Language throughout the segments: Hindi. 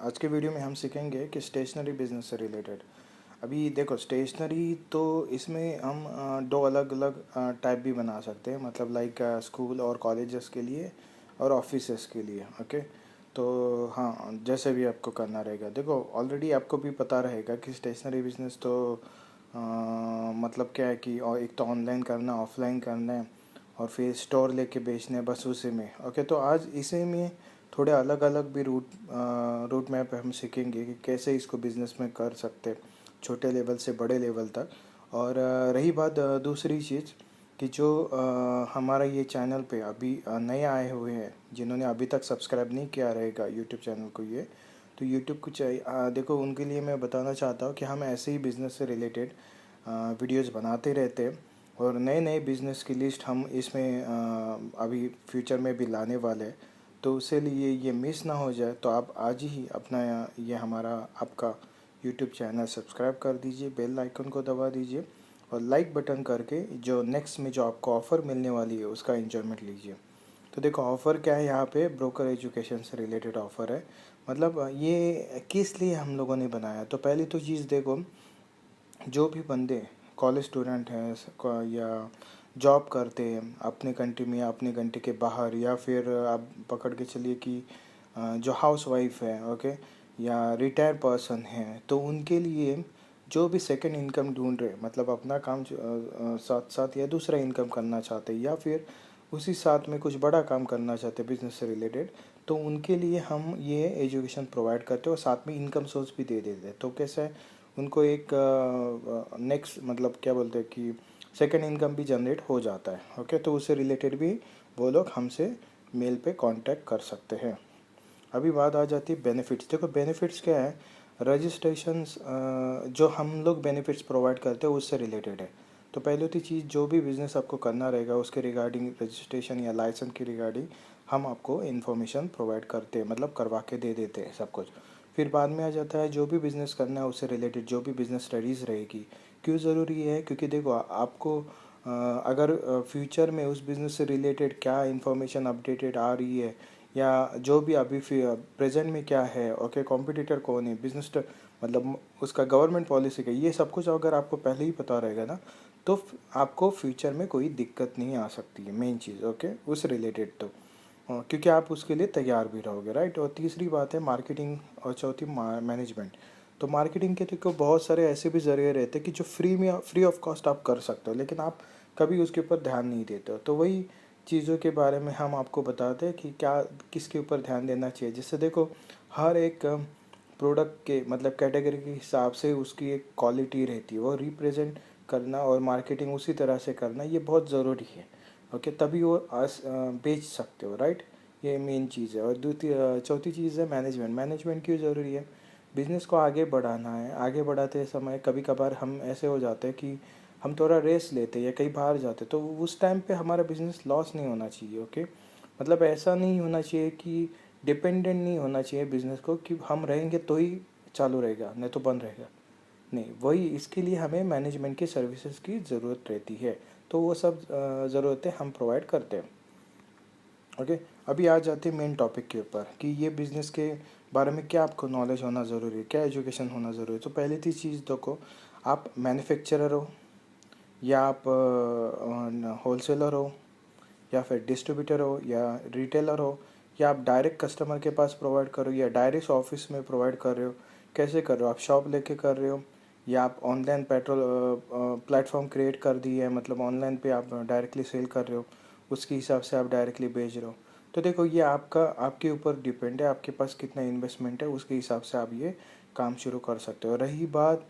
आज के वीडियो में हम सीखेंगे कि स्टेशनरी बिजनेस से रिलेटेड। अभी देखो, स्टेशनरी तो इसमें हम दो अलग अलग टाइप भी बना सकते हैं, मतलब लाइक स्कूल और कॉलेजेस के लिए और ऑफिसेस के लिए। ओके, तो हाँ, जैसे भी आपको करना रहेगा। देखो, ऑलरेडी आपको भी पता रहेगा कि स्टेशनरी बिजनेस तो मतलब क्या है कि और एक तो ऑनलाइन करना, ऑफलाइन करना है, और फिर स्टोर लेके बेचने, बस उसी में। ओके, तो आज इसी में थोड़े अलग अलग भी रूट मैप हम सीखेंगे कि कैसे इसको बिज़नेस में कर सकते हैं, छोटे लेवल से बड़े लेवल तक। और रही बात दूसरी चीज़ कि जो हमारा ये चैनल पे अभी नए आए हुए हैं, जिन्होंने अभी तक सब्सक्राइब नहीं किया रहेगा यूट्यूब चैनल को, ये तो यूट्यूब को चाहिए देखो, उनके लिए मैं बताना चाहता हूँ कि हम ऐसे ही बिज़नेस से रिलेटेड वीडियोस बनाते रहते हैं, और नए नए बिज़नेस की लिस्ट हम इसमें अभी फ्यूचर में भी लाने वाले हैं। तो उससे लिए ये मिस ना हो जाए, तो आप आज ही अपना ये हमारा आपका यूट्यूब चैनल सब्सक्राइब कर दीजिए, बेल आइकन को दबा दीजिए, और लाइक बटन करके जो नेक्स्ट में जो आपको ऑफ़र मिलने वाली है उसका एंजॉयमेंट लीजिए। तो देखो, ऑफ़र क्या है यहाँ पे, ब्रोकर एजुकेशन से रिलेटेड ऑफ़र है। मतलब ये किस लिए हम लोगों ने बनाया, तो पहली तो चीज़ देखो, जो भी बंदे कॉलेज स्टूडेंट हैं या जॉब करते हैं अपने कंट्री में या अपने कंट्री के बाहर, या फिर आप पकड़ के चलिए कि जो हाउस वाइफ है, ओके, या रिटायर पर्सन है, तो उनके लिए जो भी सेकंड इनकम ढूंढ रहे, मतलब अपना काम साथ साथ या दूसरा इनकम करना चाहते हैं, या फिर उसी साथ में कुछ बड़ा काम करना चाहते हैं बिजनेस से रिलेटेड, तो उनके लिए हम ये एजुकेशन प्रोवाइड करते हैं और साथ में इनकम सोर्स भी दे देते हैं। तो कैसा है, उनको एक नेक्स्ट मतलब क्या बोलते हैं कि सेकंड इनकम भी जनरेट हो जाता है। ओके, तो उससे रिलेटेड भी वो लोग हमसे मेल पे कांटेक्ट कर सकते हैं। अभी बात आ जाती है बेनिफिट्स। देखो, बेनिफिट्स क्या है, रजिस्ट्रेशंस जो हम लोग बेनिफिट्स प्रोवाइड करते हैं उससे रिलेटेड है। तो पहले तो चीज़, जो भी बिज़नेस आपको करना रहेगा उसके रिगार्डिंग रजिस्ट्रेशन या लाइसेंस की रिगार्डिंग हम आपको इन्फॉर्मेशन प्रोवाइड करते हैं, मतलब करवा के दे देते हैं सब कुछ। फिर बाद में आ जाता है जो भी बिज़नेस करना है उससे रिलेटेड जो भी बिज़नेस स्टडीज़ रहेगी। क्यों ज़रूरी है, क्योंकि देखो आपको अगर फ्यूचर में उस बिज़नेस से रिलेटेड क्या इन्फॉर्मेशन अपडेटेड आ रही है, या जो भी अभी प्रेजेंट में क्या है, ओके, कॉम्पिटिटर कौन है, बिजनेस मतलब उसका गवर्नमेंट पॉलिसी का, ये सब कुछ अगर आपको पहले ही पता रहेगा ना, तो आपको फ्यूचर में कोई दिक्कत नहीं आ सकती है, मेन चीज़। ओके, उस रिलेटेड तो क्योंकि आप उसके लिए तैयार भी रहोगे, राइट। और तीसरी बात है मार्केटिंग, और चौथी मैनेजमेंट। तो मार्केटिंग के देखो बहुत सारे ऐसे भी ज़रिए रहते हैं कि जो फ्री ऑफ कॉस्ट आप कर सकते हो, लेकिन आप कभी उसके ऊपर ध्यान नहीं देते हो। तो वही चीज़ों के बारे में हम आपको बताते हैं कि क्या किसके ऊपर ध्यान देना चाहिए। जिससे देखो, हर एक प्रोडक्ट के मतलब कैटेगरी के हिसाब से उसकी एक क्वालिटी रहती है, वो रिप्रेजेंट करना और मार्केटिंग उसी तरह से करना, ये बहुत ज़रूरी है। ओके, तभी वो बेच सकते हो, राइट। ये मेन चीज़ है। और चौथी चीज़ है मैनेजमेंट। मैनेजमेंट क्यों ज़रूरी है, बिज़नेस को आगे बढ़ाना है। आगे बढ़ाते समय कभी कभार हम ऐसे हो जाते हैं कि हम थोड़ा रेस लेते या कहीं बाहर जाते, तो उस टाइम पे हमारा बिज़नेस लॉस नहीं होना चाहिए। ओके, मतलब ऐसा नहीं होना चाहिए कि डिपेंडेंट नहीं होना चाहिए बिज़नेस को कि हम रहेंगे तो ही चालू रहेगा, नहीं तो बंद रहेगा। नहीं, वही इसके लिए हमें मैनेजमेंट की सर्विसेज की ज़रूरत रहती है। तो वो सब ज़रूरतें हम प्रोवाइड करते हैं। ओके, अभी आ जाते हैं मेन टॉपिक के ऊपर कि ये बिज़नेस के बारे में क्या आपको नॉलेज होना ज़रूरी है, क्या एजुकेशन होना ज़रूरी है। तो पहली चीज़ देखो, आप मैन्युफैक्चरर हो, या आप होलसेलर हो, या फिर डिस्ट्रीब्यूटर हो, या रिटेलर हो, या आप डायरेक्ट कस्टमर के पास प्रोवाइड करो, या डायरेक्ट ऑफिस में प्रोवाइड कर रहे हो, कैसे कर रहे हो, आप शॉप लेके कर रहे हो, या आप ऑनलाइन पेट्रोल प्लेटफॉर्म क्रिएट कर दिए है, मतलब ऑनलाइन पे आप डायरेक्टली सेल कर रहे हो, उसके हिसाब से आप डायरेक्टली बेच रहे हो। तो देखो, ये आपके ऊपर डिपेंड है, आपके पास कितना इन्वेस्टमेंट है, उसके हिसाब से आप ये काम शुरू कर सकते हो। रही बात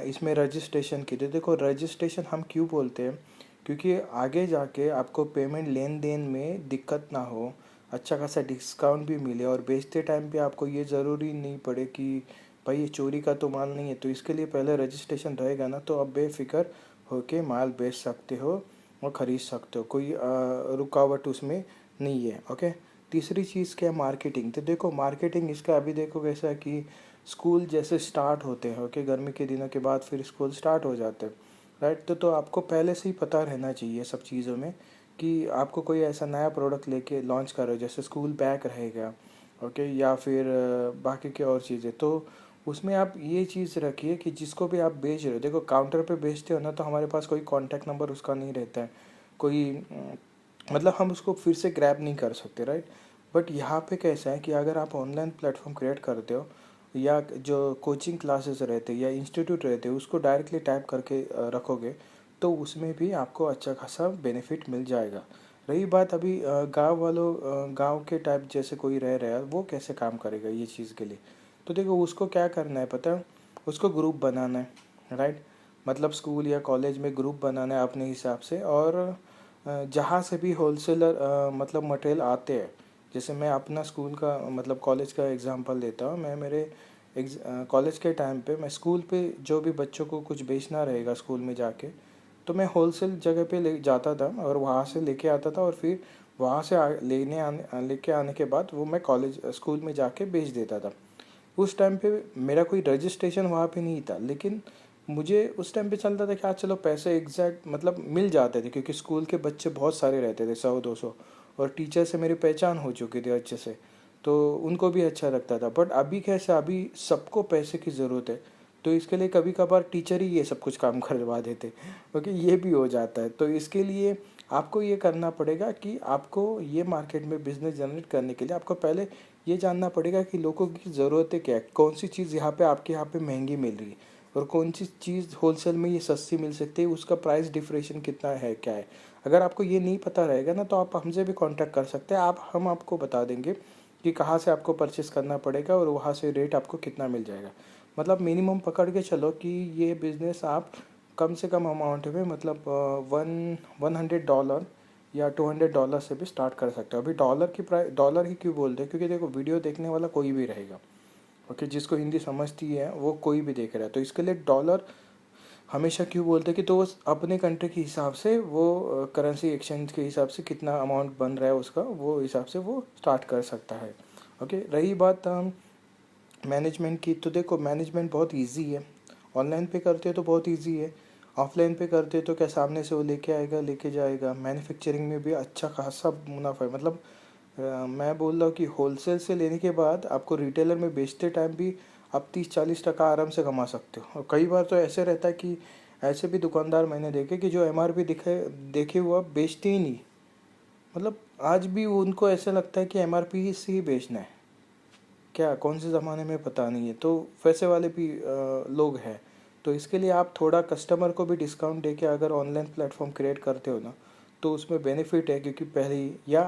इसमें रजिस्ट्रेशन की, तो देखो रजिस्ट्रेशन हम क्यों बोलते हैं, क्योंकि आगे जाके आपको पेमेंट लेन देन में दिक्कत ना हो, अच्छा खासा डिस्काउंट भी मिले, और बेचते टाइम पे आपको ये ज़रूरी नहीं पड़े कि भाई ये चोरी का तो माल नहीं है। तो इसके लिए पहले रजिस्ट्रेशन रहेगा ना, तो आप बेफिक्र होके माल बेच सकते हो और ख़रीद सकते हो, कोई रुकावट उसमें नहीं है। ओके, तीसरी चीज़ क्या है, मार्केटिंग। तो देखो मार्केटिंग इसका अभी देखो कैसा है कि स्कूल जैसे स्टार्ट होते हैं, ओके, गर्मी के दिनों के बाद फिर स्कूल स्टार्ट हो जाते हैं, राइट। तो आपको पहले से ही पता रहना चाहिए सब चीज़ों में कि आपको कोई ऐसा नया प्रोडक्ट लेके लॉन्च कर रहे हो, जैसे स्कूल बैग रहेगा, ओके, या फिर बाकी की और चीज़ें। तो उसमें आप ये चीज़ रखिए कि जिसको भी आप बेच रहे हो, देखो काउंटर पे बेचते हो ना, तो हमारे पास कोई कांटेक्ट नंबर उसका नहीं रहता है, कोई मतलब हम उसको फिर से ग्रैब नहीं कर सकते, राइट। बट यहाँ पे कैसा है कि अगर आप ऑनलाइन प्लेटफॉर्म क्रिएट करते हो, या जो कोचिंग क्लासेस रहते हैं या इंस्टीट्यूट रहते हैं उसको डायरेक्टली टाइप करके रखोगे, तो उसमें भी आपको अच्छा खासा बेनिफिट मिल जाएगा। रही बात अभी गांव वालों, गांव के टाइप जैसे कोई रह रहा है, वो कैसे काम करेगा ये चीज़ के लिए। तो देखो उसको क्या करना है पता है, उसको ग्रुप बनाना है, राइट। मतलब स्कूल या कॉलेज में ग्रुप बनाना है अपने हिसाब से, और जहाँ से भी होलसेलर मतलब मटेरियल आते हैं, जैसे मैं अपना स्कूल का मतलब कॉलेज का एग्जांपल देता हूँ। मैं मेरे कॉलेज के टाइम पे मैं स्कूल पे जो भी बच्चों को कुछ बेचना रहेगा स्कूल में जाके, तो मैं होलसेल जगह पे ले जाता था और वहाँ से लेके आता था, और फिर वहाँ से लेके आने के बाद वो मैं कॉलेज स्कूल में जाके बेच देता था। उस टाइम पे मेरा कोई रजिस्ट्रेशन वहाँ पे नहीं था, लेकिन मुझे उस टाइम पे चलता था कि आज चलो पैसे एग्जैक्ट मतलब मिल जाते थे, क्योंकि स्कूल के बच्चे बहुत सारे रहते थे, 100-200, और टीचर से मेरी पहचान हो चुकी थी अच्छे से, तो उनको भी अच्छा लगता था। बट अभी कैसा, अभी सबको पैसे की ज़रूरत है, तो इसके लिए कभी कभार टीचर ही ये सब कुछ काम करवा देते, ओके, ये भी हो जाता है। तो इसके लिए आपको ये करना पड़ेगा कि आपको ये मार्केट में बिजनेस जनरेट करने के लिए आपको पहले ये जानना पड़ेगा कि लोगों की ज़रूरतें क्या है, कौन सी चीज़ यहाँ पे आपके यहाँ पे महंगी मिल रही है, और कौन सी चीज़ होलसेल में ये सस्ती मिल सकती है, उसका प्राइस डिफरेंशिएशन कितना है क्या है। अगर आपको ये नहीं पता रहेगा ना, तो आप हमसे भी कांटेक्ट कर सकते हैं, हम आपको बता देंगे कि कहाँ से आपको परचेस करना पड़ेगा और वहाँ से रेट आपको कितना मिल जाएगा। मतलब मिनिमम पकड़ के चलो कि ये बिज़नेस आप कम से कम अमाउंट में, मतलब 100 $100 या $200 से भी स्टार्ट कर सकते हो। अभी डॉलर की प्राइस, डॉलर ही क्यों बोलते हैं, क्योंकि देखो वीडियो देखने वाला कोई भी रहेगा, ओके, जिसको हिंदी समझती है वो कोई भी देख रहा है, तो इसके लिए डॉलर हमेशा क्यों बोलते हैं कि तो वो अपने कंट्री के हिसाब से, वो करेंसी एक्सचेंज के हिसाब से कितना अमाउंट बन रहा है उसका, वो हिसाब से वो स्टार्ट कर सकता है। ओके, रही बात मैनेजमेंट की, तो देखो मैनेजमेंट बहुत इजी है। ऑनलाइन पे करते हो तो बहुत इजी है, ऑफलाइन पे करते हो तो क्या सामने से वो लेके आएगा लेके जाएगा। मैन्युफैक्चरिंग में भी अच्छा खासा मुनाफा है, मतलब मैं बोल रहा हूँ कि होलसेल से लेने के बाद आपको रिटेलर में बेचते टाइम भी आप 30-40% आराम से कमा सकते हो। और कई बार तो ऐसे रहता है कि ऐसे भी दुकानदार मैंने देखे कि जो एमआरपी देखे हुआ बेचते ही नहीं, मतलब आज भी उनको ऐसा लगता है कि एमआरपी से ही बेचना है, क्या कौन से ज़माने में पता नहीं है। तो वैसे वाले भी लोग हैं। तो इसके लिए आप थोड़ा कस्टमर को भी डिस्काउंट दे के अगर ऑनलाइन प्लेटफॉर्म क्रिएट करते हो ना, तो उसमें बेनिफिट है, क्योंकि पहले ही, या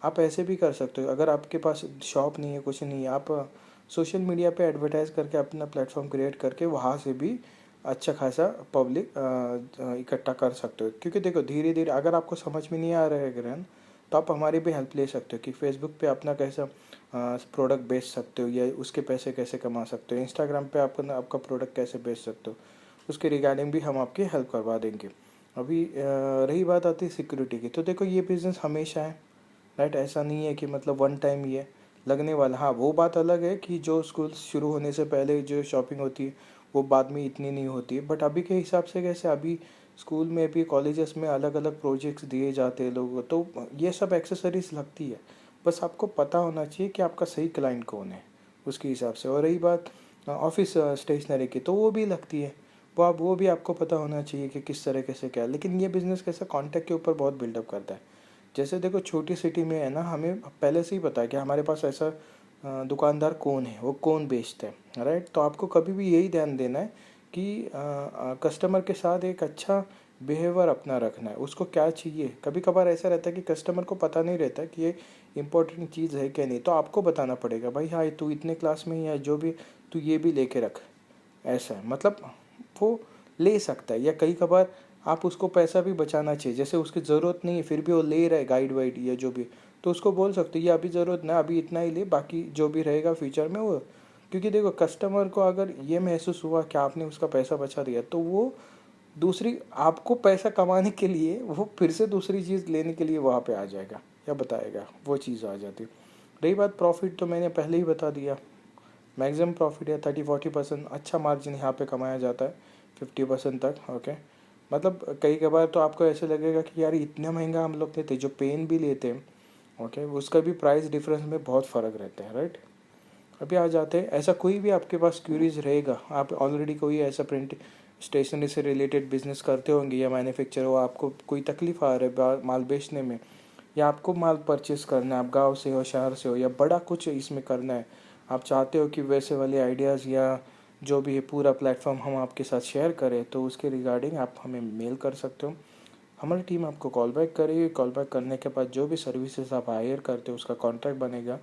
आप ऐसे भी कर सकते हो, अगर आपके पास शॉप नहीं है कुछ नहीं है, आप सोशल मीडिया पे एडवर्टाइज़ करके अपना प्लेटफॉर्म क्रिएट करके वहाँ से भी अच्छा खासा पब्लिक इकट्ठा कर सकते हो। क्योंकि देखो धीरे धीरे अगर आपको समझ में नहीं आ रहा है ग्रहण, तो आप हमारी भी हेल्प ले सकते हो कि फेसबुक पे अपना कैसा प्रोडक्ट बेच सकते हो, या उसके पैसे कैसे कमा सकते हो, इंस्टाग्राम पे आपका प्रोडक्ट कैसे बेच सकते हो, उसके रिगार्डिंग भी हम आपकी हेल्प करवा देंगे। अभी रही बात आती है सिक्योरिटी की, तो देखो ये बिज़नेस हमेशा है, राइट। ऐसा नहीं है कि मतलब वन टाइम ये लगने वाला। हाँ, वो बात अलग है कि जो स्कूल शुरू होने से पहले जो शॉपिंग होती है वो बाद में इतनी नहीं होती है, बट अभी के हिसाब से कैसे, अभी स्कूल में भी कॉलेजेस में अलग अलग प्रोजेक्ट्स दिए जाते हैं लोगों को, तो ये सब एक्सेसरीज लगती है। बस आपको पता होना चाहिए कि आपका सही क्लाइंट कौन है, उसके हिसाब से। और रही बात ऑफिस स्टेशनरी की, तो वो भी लगती है, वो भी आपको पता होना चाहिए कि किस तरह कैसे क्या है। लेकिन ये बिज़नेस कैसे कॉन्टैक्ट के ऊपर बहुत बिल्डअप करता है। जैसे देखो छोटी सिटी में है ना, हमें पहले से ही पता है कि हमारे पास ऐसा दुकानदार कौन है, वो कौन बेचता है, राइट। तो आपको कभी भी यही ध्यान देना है कि कस्टमर के साथ एक अच्छा बिहेवियर अपना रखना है, उसको क्या चाहिए। कभी कभार ऐसा रहता है कि कस्टमर को पता नहीं रहता कि ये इम्पोर्टेंट चीज़ है क्या नहीं, तो आपको बताना पड़ेगा, भाई हाँ तू इतने क्लास में ही है, जो भी तू ये भी लेके रख, ऐसा है। मतलब वो ले सकता है, या कई कभार आप उसको पैसा भी बचाना चाहिए, जैसे उसकी ज़रूरत नहीं है फिर भी वो ले रहा है गाइड वाइड या जो भी, तो उसको बोल सकते हो ये अभी ज़रूरत ना, अभी इतना ही ले, बाकी जो भी रहेगा फ्यूचर में वो। क्योंकि देखो कस्टमर को अगर ये महसूस हुआ कि आपने उसका पैसा बचा दिया, तो वो दूसरी आपको पैसा कमाने के लिए वो फिर से दूसरी चीज़ लेने के लिए वहाँ पे आ जाएगा या बताएगा, वो चीज़ आ जाती। रही बात प्रॉफिट, तो मैंने पहले ही बता दिया, मैक्सिमम प्रॉफिट है 30-40%, अच्छा मार्जिन यहाँ पे कमाया जाता है 50% तक, ओके। मतलब कई कबार तो आपको ऐसे लगेगा कि यार इतना महंगा हम लोग लेते, जो पेन भी लेते हैं ओके, उसका भी प्राइस डिफरेंस में बहुत फ़र्क रहता है, राइट। अभी आ जाते हैं, ऐसा कोई भी आपके पास क्यूरीज रहेगा, आप ऑलरेडी कोई ऐसा प्रिंट स्टेशनरी से रिलेटेड बिजनेस करते होंगे या मैन्युफैक्चर हो, आपको कोई तकलीफ आ रहा है माल बेचने में, या आपको माल परचेस करना है, आप गांव से हो, शहर से हो, या बड़ा कुछ इसमें करना है, आप चाहते हो कि वैसे वाले आइडियाज़ या जो भी है पूरा प्लेटफॉर्म हम आपके साथ शेयर करें, तो उसके रिगार्डिंग आप हमें मेल कर सकते हो। हमारी टीम आपको कॉल बैक करेगी। कॉल बैक करने के बाद जो भी सर्विसेज आप हायर करते हो उसका कॉन्ट्रैक्ट बनेगा,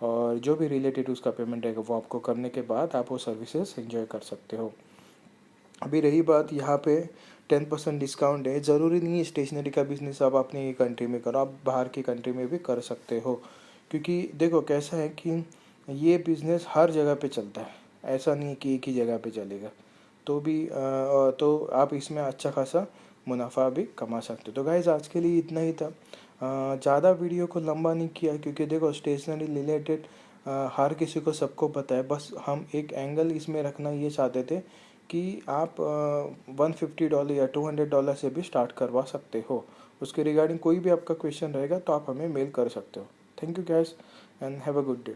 और जो भी रिलेटेड उसका पेमेंट रहेगा वो आपको करने के बाद आप वो सर्विसेज एंजॉय कर सकते हो। अभी रही बात यहाँ पे 10% डिस्काउंट है, ज़रूरी नहीं है स्टेशनरी का बिज़नेस आप अपने ही कंट्री में करो, आप बाहर की कंट्री में भी कर सकते हो। क्योंकि देखो कैसा है कि ये बिज़नेस हर जगह पे चलता है, ऐसा नहीं है कि एक ही जगह पे चलेगा। तो भी तो आप इसमें अच्छा खासा मुनाफा भी कमा सकते हो। तो गाइज़ आज के लिए इतना ही था। ज़्यादा वीडियो को लंबा नहीं किया, क्योंकि देखो स्टेशनरी रिलेटेड हर किसी को सबको पता है, बस हम एक एंगल इसमें रखना ये चाहते थे कि आप $150 या $200 से भी स्टार्ट करवा सकते हो। उसके रिगार्डिंग कोई भी आपका क्वेश्चन रहेगा तो आप हमें मेल कर सकते हो। Thank you gas and have a good day.